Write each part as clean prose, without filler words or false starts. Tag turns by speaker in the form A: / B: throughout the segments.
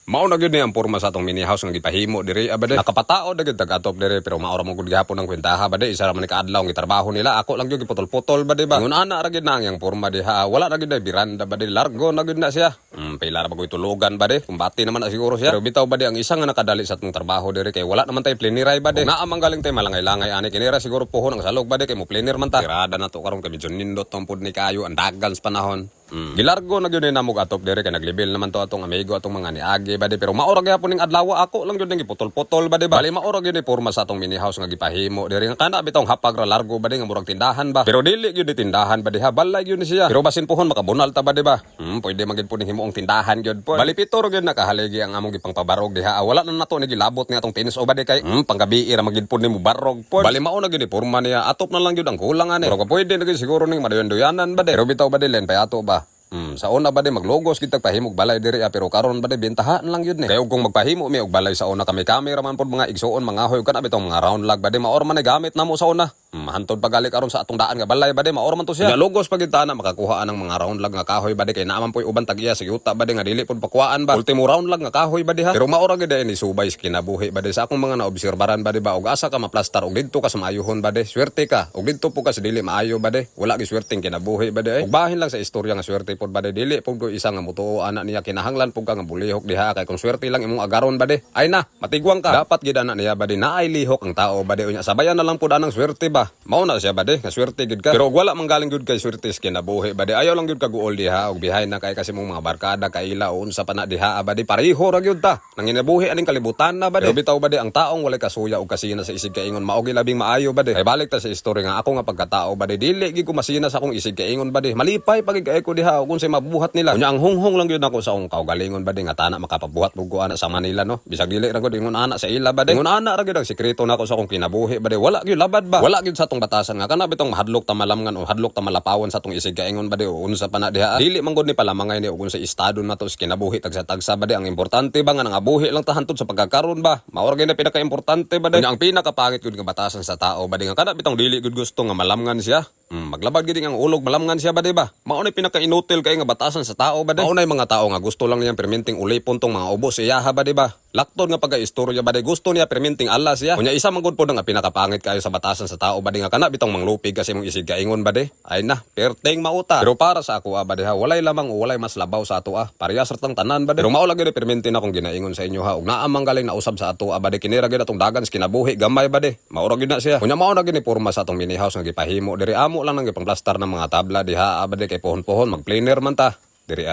A: Mao na gyud ni ang porma sa atong mini house nga gipahimo diri abade. Nakapatao na gyud tag-atop diri pero maora mo gud gihapon ang kwentaha bade. Isa ra man ni kaadlaw ang gitrabaho nila. Ako lang gyud giputol-putol bade ba. Ngun ana ra gyud na ang porma diha. Wala ra gyud na biranda bade. Largo na gyud na siya. Pila ra bagoy tulugan bade. Kumbati naman na siguro siya. Pero bitaw bade ang isa nga nakadali sa atong trabaho diri kay wala naman tay pliniray bade. Naa man galing tay malangay-langay ani kinira siguro puhon ang salog bade kay mo plinir man ta. Tirada na to karon kay medyo nindot tong pud ni kayo ang dagan sa panahon. Gilargo na gyud ni namo atop diri kay naglibel naman to atong amigo atong mga niagi bade pero maora gyapon ning adlaw ako lang gyud ning giputol-putol bade ba. Bali maora gyud ni porma sa atong mini house nga gipahimo diri nga kana bitong hapag ra largo bade nga murag tindahan ba. Pero dili gyud ni tindahan bade ha balay gyud ni siya. Pero basin puhon makabunal ta bade ba. Pwede man gyud po ning himuong tindahan gyud po. Bali pitor gyud nakahaligi ang among gipangpabarog diha. Wala na nato ni gilabot ni atong tinis o bade kay panggabi ra magid pud nimo barog po. Bali mao na gyud ni porma niya atop na lang gyud ang kulang ani. Pero pwede na gyud siguro ning madayon-doyanan bade. Pero bitaw bade len payato ba. Sa una ba di maglogos kita pahimog balay diri pero karon ba di bentahan lang yun ni. Kaya kung magpahimo mi og balay sa una kami camera man pod mga igsuon mga hoy kan bitong mga round lag ba di maor man gamit namo sa una. Hantod pagali karon sa atong daan nga balay ba di maor man to siya. Logos pagitana makakuha ng mga round lag nga kahoy ba di kay naaman poy uban tag-iya sa yuta ba di nga dili pod pakuan ba. Ultimo round lag nga kahoy ba di ha. Pero maor gid ni subay sa kinabuhi ba di sa akong mga naobserbaran ba di ba og asa ka maplastar og didto ka sa maayuhon ba di. Swerte ka og didto po ka sa dili maayo ba di. Wala gi swerteng kinabuhi ba di. Ug bahin lang sa istorya nga swerte pod ba di dili po isa nga mutuo ana niya kinahanglan pug ka nga bulihok diha kay kung swerte lang imong agaron bade ay na matigwang ka dapat gid ana niya bade naay lihok ang tao bade unya sabayan na lang pud anang swerte ba mao na siya bade nga swerte gid ka pero wala man galing gud kay swerte kinabuhi bade ayaw lang gud ka guol diha og behind na kay kasi mong mga barkada kaila o unsa pa na diha bade pareho ra gyud ta nang ginabuhi aning kalibutan na bade pero bitaw bade ang taong walay kasuya og kasina sa isig kaingon mao gi labing maayo bade ay balik ta sa istorya nga ako nga pagkatao bade dili gid ko masina sa akong isig kaingon bade malipay pagig kay ko diha og unsay mabuhat nila. Unya ang hunghong lang yun ako sa akong kaugalingon ba di nga tana makapabuhat bugo ana sa Manila no. Bisag dili ra gud ingon ana sa ila ba di. Ingon ana ra gid ang sekreto nako sa akong kinabuhi ba di. Wala gyud labad ba. Wala gyud sa atong batasan nga kana bitong mahadlok ta malamngan o hadlok ta malapawon sa atong isig kaingon ba di o unsa pa na diha. Dili man gud ni palamangay ni og unsa estado nato sa kinabuhi tagsa-tagsa ba di. Ang importante ba nga nangabuhi lang ta hantod sa pagkakaron ba. Mao ra gyud na pinaka-importante ba di. Ang pinakapangit gud nga batasan sa tao ba di nga kana bitong dili gud gusto nga malamngan siya. Maglabad gid ang ulog malamngan siya ba di ba? Mao na pinaka-inutil kay nga batasan sa tao ba di? Mao na mga tao nga gusto lang niyang perminting ulipon tong mga ubos iya ba di ba? Laktod nga pagka-istorya ba di gusto niya perminting Allah siya. Kunya isa man gud pod nga pinakapangit kayo sa batasan sa tao ba di nga kana bitong manglupig kasi mong isig kaingon ba di? Ay na, perteng mauta. Pero para sa ako ba di ha, walay lamang o walay mas labaw sa ato Parehas ratang tanan ba di? Pero mao lagi perminting akong ginaingon sa inyo ha. Ug naa man galing na usab sa ato ba di kinira gid atong dagan sa kinabuhi gamay ba di? Mao ra gid na siya. Kunya mao na gid ni porma sa atong mini house nga gipahimo diri amo lang nang gipangplastar ng mga tabla diha ba di kay pohon-pohon magplaner man ta diri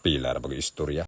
A: Pila ra bag istorya.